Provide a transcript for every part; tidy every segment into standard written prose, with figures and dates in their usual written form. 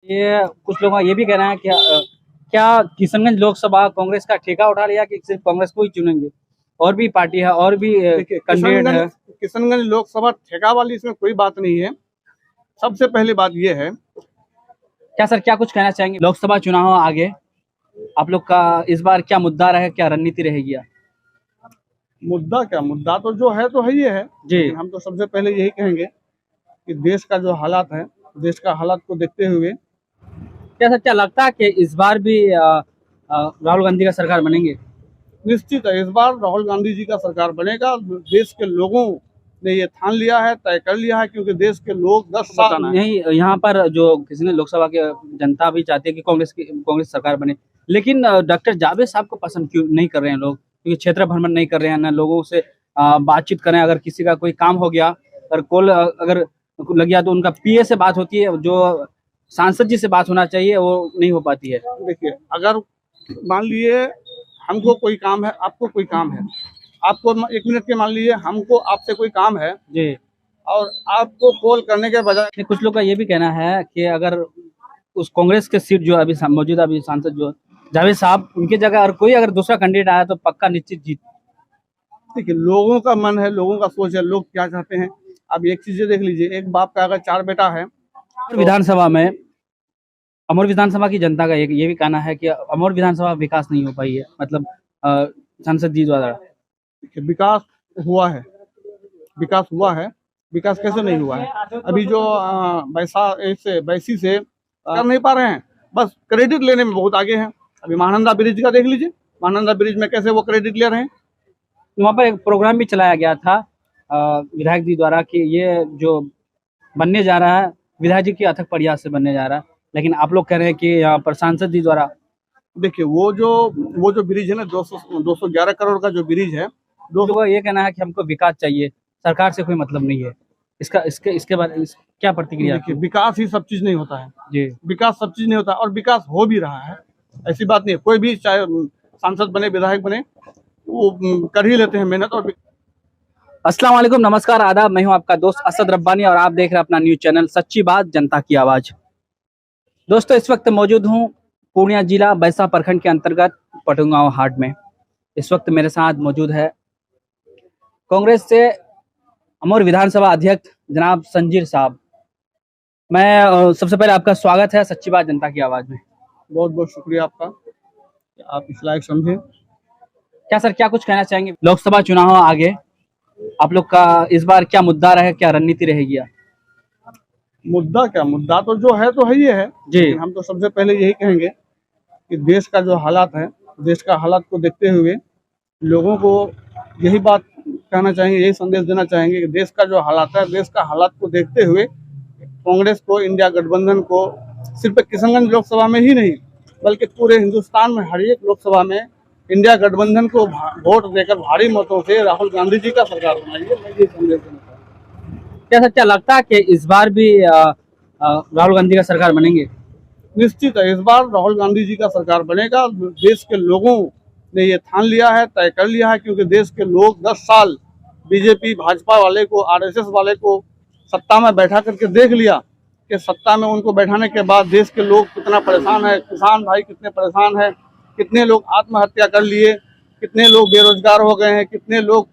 ये कुछ लोगों का ये भी कहना है कि क्या किशनगंज लोकसभा कांग्रेस का ठेका उठा लिया कि सिर्फ कांग्रेस को ही चुनेंगे, और भी पार्टी है और भी देखिए, कैंडिडेट है। किशनगंज लोकसभा ठेका वाली इसमें कोई बात नहीं है। सबसे पहली बात ये है, क्या सर, क्या कुछ कहना चाहेंगे? लोकसभा चुनाव आगे आप लोग का इस बार क्या मुद्दा रहे, क्या रणनीति रहेगी? मुद्दा क्या, मुद्दा तो जो है तो है ही है जी। लेकिन हम तो सबसे पहले यही कहेंगे कि देश का जो हालात है, देश का हालात को देखते हुए क्या सर, क्या लगता है कि इस बार भी राहुल गांधी का सरकार बनेंगे? निश्चित है इस बार राहुल गांधी जी का सरकार बनेगा। देश के लोगों ने ये ठान लिया है, तय कर लिया है, क्योंकि देश के लोग 10 साल नहीं, यहाँ पर जो किसी ने लोकसभा के जनता भी चाहती है कि कांग्रेस सरकार बने, लेकिन डॉक्टर जावेद साहब को पसंद क्यों नहीं कर रहे हैं लोग? क्योंकि क्षेत्र भ्रमण नहीं कर रहे हैं, ना लोगों से बातचीत करें। अगर किसी का कोई काम हो गया, अगर कॉल अगर लग गया तो उनका पीए से बात होती है, जो सांसद जी से बात होना चाहिए वो नहीं हो पाती है। देखिए, अगर मान लिए हमको कोई काम है, आपको कोई काम है, आपको 1 मिनट के मान लिए हमको आपसे कोई काम है जी, और आपको कॉल करने के बजाय कुछ लोग का ये भी कहना है कि अगर उस कांग्रेस के सीट जो अभी मौजूदा अभी सांसद जो जावेद साहब, उनकी जगह और कोई अगर दूसरा कैंडिडेट आया तो पक्का निश्चित जीत। देखिए, लोगों का मन है, लोगों का सोच है, लोग क्या चाहते हैं। अब एक चीज देख लीजिए, एक बाप का अगर 4 बेटा है तो विधानसभा में अमर विधानसभा की जनता का ये भी कहना है कि अमर विधानसभा विकास नहीं हो पाई है, मतलब सांसद जी द्वारा। विकास हुआ है, विकास हुआ है। विकास कैसे नहीं हुआ है? अभी जो बैसी से कर नहीं पा रहे हैं, बस क्रेडिट लेने में बहुत आगे हैं। अभी महानंदा ब्रिज का देख लीजिए, महानंदा ब्रिज में कैसे वो क्रेडिट ले रहे हैं। वहाँ पर एक प्रोग्राम भी चलाया गया था विधायक जी द्वारा कि ये जो बनने जा रहा है विधायक जी की अथक प्रयास से बनने जा रहा है, लेकिन आप लोग कह रहे हैं कि यहाँ पर सांसद जी द्वारा। देखिए, वो जो ब्रिज है ना, 211 करोड़ का जो ब्रिज है, लोगों का ये कहना है कि हमको विकास चाहिए, सरकार से कोई मतलब नहीं है। इसके बारे क्या प्रतिक्रिया? देखिए, विकास ही सब चीज नहीं होता है जी, विकास सब चीज नहीं होता और विकास हो भी रहा है। ऐसी बात नहीं है, कोई भी चाहे सांसद बने, विधायक बने, वो कर ही लेते हैं मेहनत। और अस्सलाम वालेकुम, नमस्कार, आदाब। मैं हूं आपका दोस्त असद रब्बानी और आप देख रहे हैं अपना न्यूज चैनल सच्ची बात जनता की आवाज। दोस्तों, इस वक्त मौजूद हूं पूर्णिया जिला बैसा प्रखंड के अंतर्गत पटुगांव हाट में। इस वक्त मेरे साथ मौजूद है कांग्रेस से अमर विधानसभा अध्यक्ष जनाब संजीर साहब। मैं सबसे पहले आपका स्वागत है सच्ची बात जनता की आवाज में। बहुत बहुत शुक्रिया आपका, आप इस लायक समझे। क्या सर, क्या कुछ कहना चाहेंगे? लोकसभा चुनाव आगे आप लोग का इस बार क्या मुद्दा रहे, क्या रणनीति रहेगी? मुद्दा क्या, मुद्दा तो जो है तो है ही है जी। हम तो सबसे पहले यही कहेंगे कि देश का जो हालात है, देश का हालात को देखते हुए लोगों को यही बात कहना चाहेंगे, यही संदेश देना चाहेंगे कि देश का जो हालात है, देश का हालात को देखते हुए कांग्रेस को, इंडिया गठबंधन को, सिर्फ किशनगंज लोकसभा में ही नहीं बल्कि पूरे हिंदुस्तान में हर एक लोकसभा में इंडिया गठबंधन को वोट देकर भारी मतों से राहुल गांधी जी का सरकार बनाइए। मैं ये संदेश देना चाहता हूँ। क्या सच्चा लगता है कि इस बार भी राहुल गांधी का सरकार बनेंगे? निश्चित है इस बार राहुल गांधी जी का सरकार बनेगा। देश के लोगों ने ये ठान लिया है, तय कर लिया है, क्योंकि देश के लोग 10 साल बीजेपी भाजपा वाले को, आरएसएस वाले को सत्ता में बैठा करके देख लिया कि सत्ता में उनको बैठाने के बाद देश के लोग कितना परेशान है, किसान भाई कितने परेशान है, कितने लोग आत्महत्या कर लिए, कितने लोग बेरोजगार हो गए हैं, कितने लोग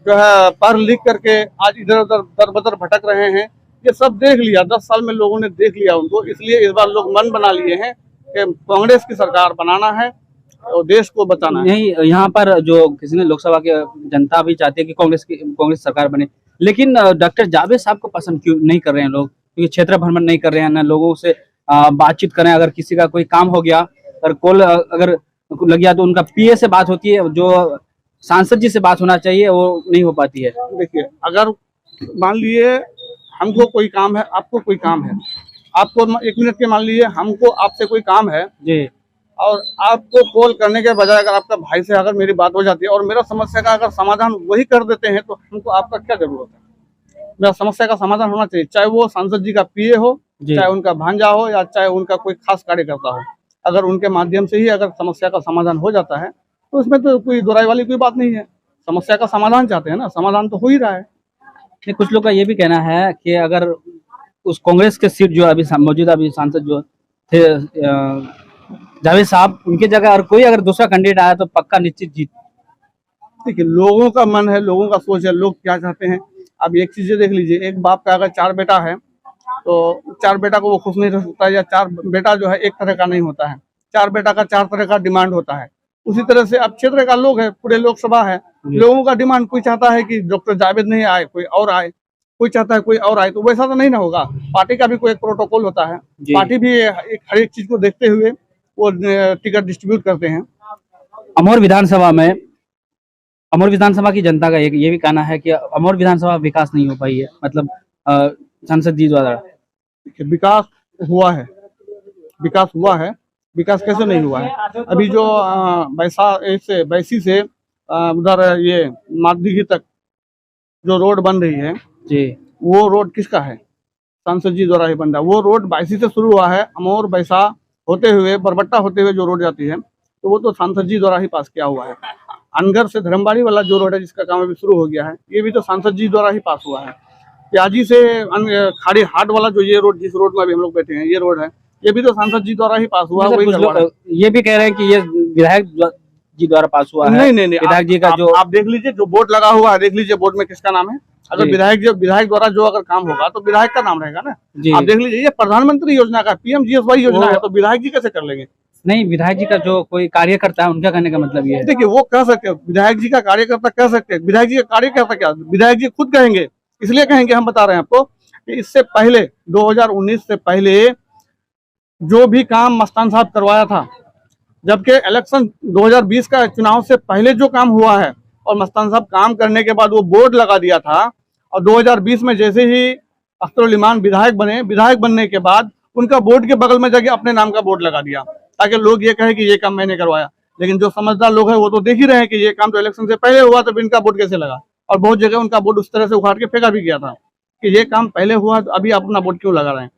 जो है पढ़ लिख करके आज इधर उधर दर बदर भटक रहे हैं। ये सब देख लिया, 10 साल में लोगों ने देख लिया उनको। इसलिए इस बार लोग मन बना लिए हैं कि कांग्रेस की सरकार बनाना है और देश को बचाना है। नहीं, यहाँ पर जो किसी ने लोकसभा के जनता भी चाहती है कि कांग्रेस सरकार बने, लेकिन डॉक्टर जावेद साहब को पसंद क्यों नहीं कर रहे हैं लोग? क्योंकि क्षेत्र भ्रमण नहीं कर रहे हैं, ना लोगों से बातचीत करें। अगर किसी का कोई काम हो गया, अगर कॉल अगर लग गया तो उनका पीए से बात होती है, जो सांसद जी से बात होना चाहिए वो नहीं हो पाती है। देखिए, अगर मान लिए हमको कोई काम है, आपको कोई काम है, आपको 1 मिनट के मान लिए हमको आपसे कोई काम है जी, और आपको कॉल करने के बजाय अगर आपका भाई से अगर मेरी बात हो जाती है और मेरा समस्या का अगर समाधान वही कर देते हैं, तो हमको आपका क्या जरूरत है? मेरा समस्या का समाधान होना चाहिए, चाहे वो सांसद जी का पीए हो, चाहे उनका भांजा हो, या चाहे उनका कोई खास कार्यकर्ता हो। अगर उनके माध्यम से ही अगर समस्या का समाधान हो जाता है तो उसमें तो कोई दोहराई वाली कोई बात नहीं है। समस्या का समाधान चाहते हैं ना, समाधान तो हो ही रहा है। कुछ लोग का ये भी कहना है कि अगर उस कांग्रेस के सीट जो अभी मौजूदा अभी सांसद जो थे जावेद साहब, उनकी जगह और कोई अगर दूसरा कैंडिडेट आया तो पक्का निश्चित जीत। देखिए, लोगों का मन है, लोगों का सोच है, लोग क्या चाहते हैं। अब एक चीज देख लीजिए, एक बाप का अगर 4 बेटा है तो 4 बेटा को वो खुश नहीं रह सकता, या 4 बेटा जो है एक तरह का नहीं होता है, 4 बेटा का 4 तरह का डिमांड होता है। उसी तरह से अब क्षेत्र का लोग है, पूरे लोकसभा है, लोगों का डिमांड, कोई चाहता है कि डॉक्टर जावेद नहीं आए, कोई और आए, कोई चाहता है कोई और आए, तो वैसा तो नहीं ना होगा। पार्टी का भी कोई एक प्रोटोकॉल होता है, पार्टी भी हर एक चीज को देखते हुए वो टिकट डिस्ट्रीब्यूट करते हैं। अमोर विधानसभा की जनता का ये भी कहना है कि अमोर विधानसभा विकास नहीं हो पाई है, मतलब सांसद जी द्वारा। विकास हुआ है, विकास हुआ है, विकास कैसे नहीं हुआ है। अभी जो बैसी से उधर ये मादगी तक जो रोड बन रही है जी, वो रोड किसका है? सांसद जी द्वारा ही बन रहा है। वो रोड बैसी से शुरू हुआ है, अमोर बैसा होते हुए बरबट्टा होते हुए जो रोड जाती है, तो वो तो सांसद जी द्वारा ही पास किया हुआ है। अनगर से धर्मबाड़ी वाला जो रोड है जिसका काम अभी शुरू हो गया है, ये भी तो सांसद जी द्वारा ही पास हुआ है। प्याजी से खाड़ी हाट वाला जो ये रोड, जिस रोड में अभी हम लोग बैठे हैं, ये रोड है, ये भी तो सांसद जी द्वारा ही पास हुआ है। कुछ लोग ये भी कह रहे हैं कि ये विधायक जी द्वारा पास हुआ है। नहीं, विधायक जी का जो आप देख लीजिए, जो बोर्ड लगा हुआ है, देख लीजिए बोर्ड में किसका नाम है। अगर विधायक द्वारा जो अगर काम होगा तो विधायक का नाम रहेगा ना। आप देख लीजिए, ये प्रधानमंत्री योजना का PMGSY योजना है, तो विधायक जी कैसे कर लेंगे? नहीं, विधायक जी का जो कोई कार्यकर्ता है उनका कहने का मतलब ये है। देखिए, वो कह सकते हैं, विधायक जी का कार्यकर्ता कह सकते हैं, विधायक जी का कार्यकर्ता क्या, विधायक जी खुद कहेंगे। इसलिए कहेंगे, हम बता रहे हैं आपको कि इससे पहले 2019 से पहले जो भी काम मस्तान साहब करवाया था, जबकि इलेक्शन 2020 का चुनाव से पहले जो काम हुआ है, और मस्तान साहब काम करने के बाद वो बोर्ड लगा दिया था, और 2020 में जैसे ही अख्तरुल इमान विधायक बने, विधायक बनने के बाद उनका बोर्ड के बगल में जाके अपने नाम का बोर्ड लगा दिया, ताकि लोग ये कहे कि ये काम मैंने करवाया। लेकिन जो समझदार लोग हैं वो तो देख ही रहे हैं कि ये काम तो इलेक्शन से पहले हुआ, तो इनका बोर्ड कैसे लगा। और बहुत जगह उनका बोर्ड उस तरह से उखाड़ के फेंका भी गया था कि ये काम पहले हुआ, तो अभी आप अपना बोर्ड क्यों लगा रहे हैं।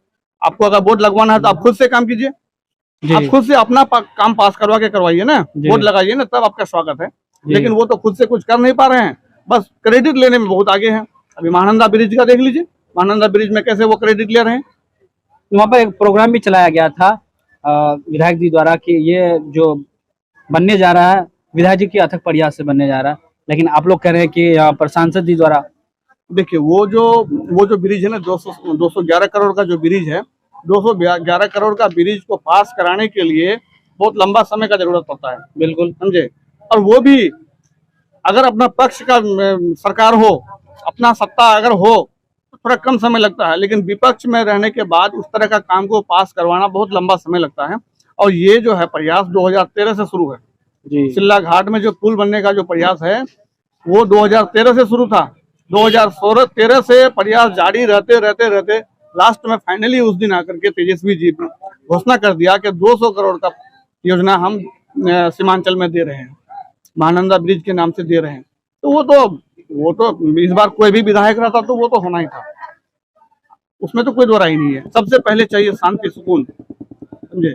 आपको अगर बोर्ड लगवाना है तो आप खुद से काम कीजिए, आप खुद से अपना काम पास करवा के करवाइए ना, बोर्ड लगाइए ना, तब आपका स्वागत है। लेकिन वो तो खुद से कुछ कर नहीं पा रहे हैं, बस क्रेडिट लेने में बहुत आगे हैं। अभी महानंदा ब्रिज का देख लीजिए, महानंदा ब्रिज में कैसे वो क्रेडिट ले रहे हैं। वहाँ पर एक प्रोग्राम भी चलाया गया था विधायक जी द्वारा कि ये जो बनने जा रहा है विधायक जी की अथक प्रयास से बनने जा रहा है, लेकिन आप लोग कह रहे हैं कि यहाँ पर सांसद जी द्वारा। देखिए, वो जो ब्रिज है ना, 211 करोड़ का जो ब्रिज है, 211 करोड़ का ब्रिज को पास कराने के लिए बहुत लंबा समय का जरूरत पड़ता है। बिल्कुल, समझे। और वो भी अगर अपना पक्ष का सरकार हो, अपना सत्ता अगर हो, तो थोड़ा कम समय लगता है, लेकिन विपक्ष में रहने के बाद उस तरह का काम को पास करवाना बहुत लंबा समय लगता है। और ये जो है प्रयास 2013 से शुरू है जी। सिल्ला घाट में जो पुल बनने का जो प्रयास है वो 2013 से शुरू था। 2013 से प्रयास जारी रहते लास्ट में फाइनली उस दिन आकर के तेजस्वी जी ने घोषणा कर दिया कि 200 करोड़ का योजना हम सीमांचल में दे रहे हैं, महानंदा ब्रिज के नाम से दे रहे हैं। तो वो तो इस बार कोई भी विधायक रहता तो वो तो होना ही था, उसमें तो कोई दो राय नहीं है। सबसे पहले चाहिए शांति, सुकून। समझे।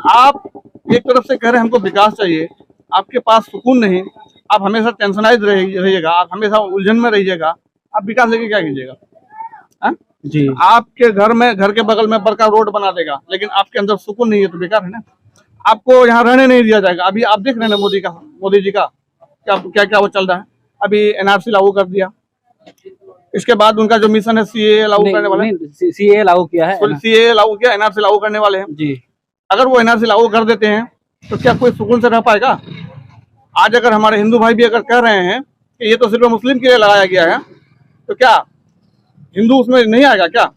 आप एक तरफ से कह रहे हैं हमको विकास चाहिए, आपके पास सुकून नहीं, आप हमेशा टेंशनाइज रहिएगा, आप हमेशा उलझन में रहिएगा, आप विकास लेके क्या कीजिएगा जी। आपके घर के बगल में बड़का रोड बना देगा, लेकिन आपके अंदर सुकून नहीं है तो बेकार है ना। आपको यहाँ रहने नहीं दिया जाएगा। अभी आप देख रहे हैं मोदी जी का क्या वो चल रहा है। अभी NRC लागू कर दिया, इसके बाद उनका जो मिशन है CAA लागू करने वाले हैं। CAA लागू किया है, CAA लागू किया, NRC लागू करने वाले हैं जी। अगर वो NRC लागू कर देते हैं तो क्या कोई सुकून से रह पाएगा? आज अगर हमारे हिंदू भाई भी अगर कह रहे हैं कि ये तो सिर्फ मुस्लिम के लिए लगाया गया है, तो क्या हिंदू उसमें नहीं आएगा क्या?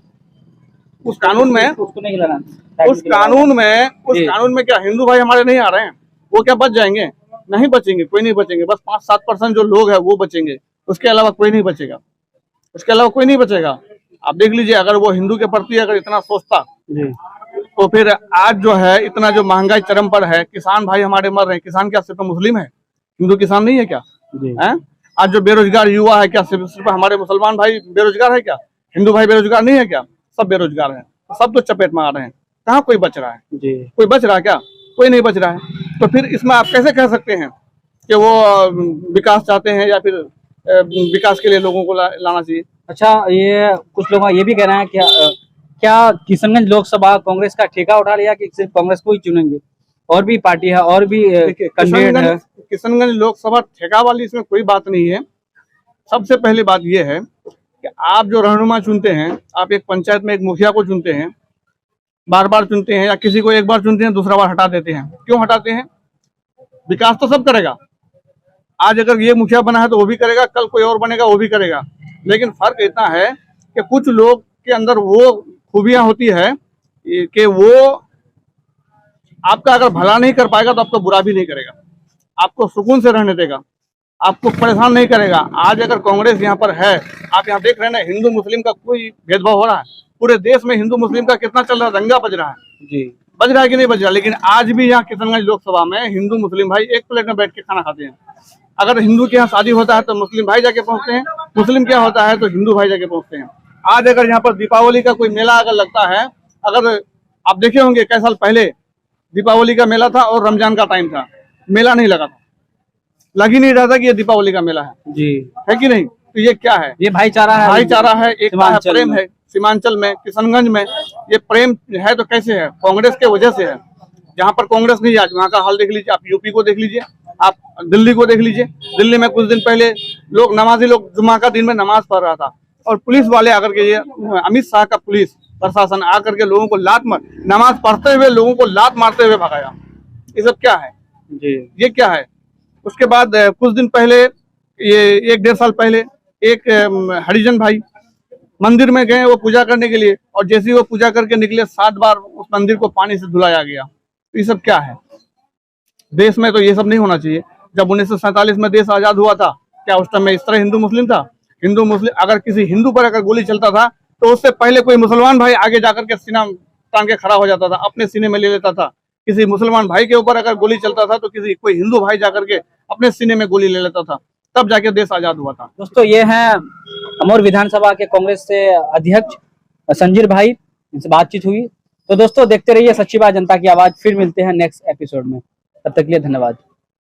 उस कानून में उसको नहीं लाना, उस कानून में क्या हिंदू भाई हमारे नहीं आ रहे हैं? वो क्या बच जाएंगे? नहीं बचेंगे, कोई नहीं बचेंगे। बस 5-7% जो लोग हैं वो बचेंगे, उसके अलावा कोई नहीं बचेगा, उसके अलावा कोई नहीं बचेगा। आप देख लीजिए, अगर वो हिंदू के प्रति अगर इतना सोचता तो फिर आज जो है इतना जो महंगाई चरम पर है, किसान भाई हमारे मर रहे हैं। किसान क्या सिर्फ मुस्लिम है? हिंदू किसान नहीं है क्या? आज जो बेरोजगार युवा है, क्या सिर्फ हमारे मुसलमान भाई बेरोजगार है क्या? हिंदू भाई बेरोजगार नहीं है क्या? सब बेरोजगार हैं, सब तो चपेट में आ रहे हैं। कहाँ कोई बच रहा है? कोई बच रहा है क्या? कोई नहीं बच रहा है। तो फिर इसमें आप कैसे कह सकते हैं कि वो विकास चाहते हैं या फिर विकास के लिए लोगों को लाना चाहिए? अच्छा, ये कुछ लोग ये भी कह रहे हैं क्या किशनगंज लोकसभा कांग्रेस का ठेका उठा लिया कि सिर्फ कांग्रेस को ही चुनेंगे? और भी पार्टी है और भी देखिए, कैंडिडेट है। किशनगंज लोकसभा ठेका वाली इसमें कोई बात नहीं है। सबसे पहली बात यह है कि आप जो रहनुमा चुनते हैं, आप एक पंचायत में एक मुखिया को चुनते हैं, बार बार चुनते हैं, या किसी को एक बार चुनते हैं दूसरा बार हटा देते हैं। क्यों हटाते हैं? विकास तो सब करेगा। आज अगर ये मुखिया बना है तो वो भी करेगा, कल कोई और बनेगा वो भी करेगा। लेकिन फर्क इतना है कि कुछ लोग के अंदर वो खूबियां होती है कि वो आपका अगर भला नहीं कर पाएगा तो आपको बुरा भी नहीं करेगा, आपको सुकून से रहने देगा, आपको परेशान नहीं करेगा। आज अगर कांग्रेस यहाँ पर है, आप यहाँ देख रहे हैं ना, हिंदू मुस्लिम का कोई भेदभाव हो रहा है? पूरे देश में हिंदू मुस्लिम का कितना चल रहा है, दंगा बज रहा है जी, बज रहा है कि नहीं बज रहा? लेकिन आज भी यहाँ किशनगंज लोकसभा में हिंदू मुस्लिम भाई एक प्लेट में बैठ के खाना खाते हैं। अगर हिंदू के यहाँ शादी होता है तो मुस्लिम भाई जाके पहुंचते हैं, मुस्लिम क्या होता है तो हिंदू भाई जाके पहुंचते हैं। आज अगर यहाँ पर दीपावली का कोई मेला अगर लगता है, अगर आप देखे होंगे कई साल पहले दीपावली का मेला था और रमजान का टाइम था, मेला नहीं लगा था, लग ही नहीं रहा था कि ये दीपावली का मेला जी, है कि नहीं? तो ये क्या है? ये भाईचारा है, भाईचारा है, एकता है, सीमांचल प्रेम में। है। सीमांचल में, किशनगंज में ये प्रेम है तो कैसे है? कांग्रेस के वजह से है। जहाँ पर कांग्रेस नहीं, आज वहाँ का हाल देख लीजिए, आप यूपी को देख लीजिए, आप दिल्ली को देख लीजिए। दिल्ली में कुछ दिन पहले लोग नमाजी लोग जुम्मा का दिन में नमाज पढ़ रहा था और पुलिस वाले आकर के, ये अमित शाह का पुलिस प्रशासन आकर के लोगों को नमाज पढ़ते हुए लोगों को लात मारते हुए भगाया। ये सब क्या है जी? ये क्या है? उसके बाद कुछ दिन पहले, ये 1-1.5 साल पहले, एक हरिजन भाई मंदिर में गए वो पूजा करने के लिए, और जैसे ही वो पूजा करके निकले 7 बार उस मंदिर को पानी से धुलाया गया। तो ये सब क्या है? देश में तो ये सब नहीं होना चाहिए। जब 1947 में देश आजाद हुआ था, क्या उस टाइम में इस तरह हिंदू मुस्लिम था? हिंदू मुस्लिम, अगर किसी हिंदू पर अगर गोली चलता था तो उससे पहले कोई मुसलमान भाई आगे जाकर के सीना तान के खड़ा हो जाता था, अपने सीने में ले लेता था। किसी मुसलमान भाई के ऊपर अगर गोली चलता था तो कोई हिंदू भाई जाकर के अपने सीने में गोली ले लेता था, तब जाके देश आजाद हुआ था। दोस्तों, ये हैं अमोर विधानसभा के कांग्रेस से अध्यक्ष संजीर भाई, इनसे बातचीत हुई। तो दोस्तों, देखते रहिए सच्ची बात जनता की आवाज। फिर मिलते हैं नेक्स्ट एपिसोड में, तब तक के लिए धन्यवाद।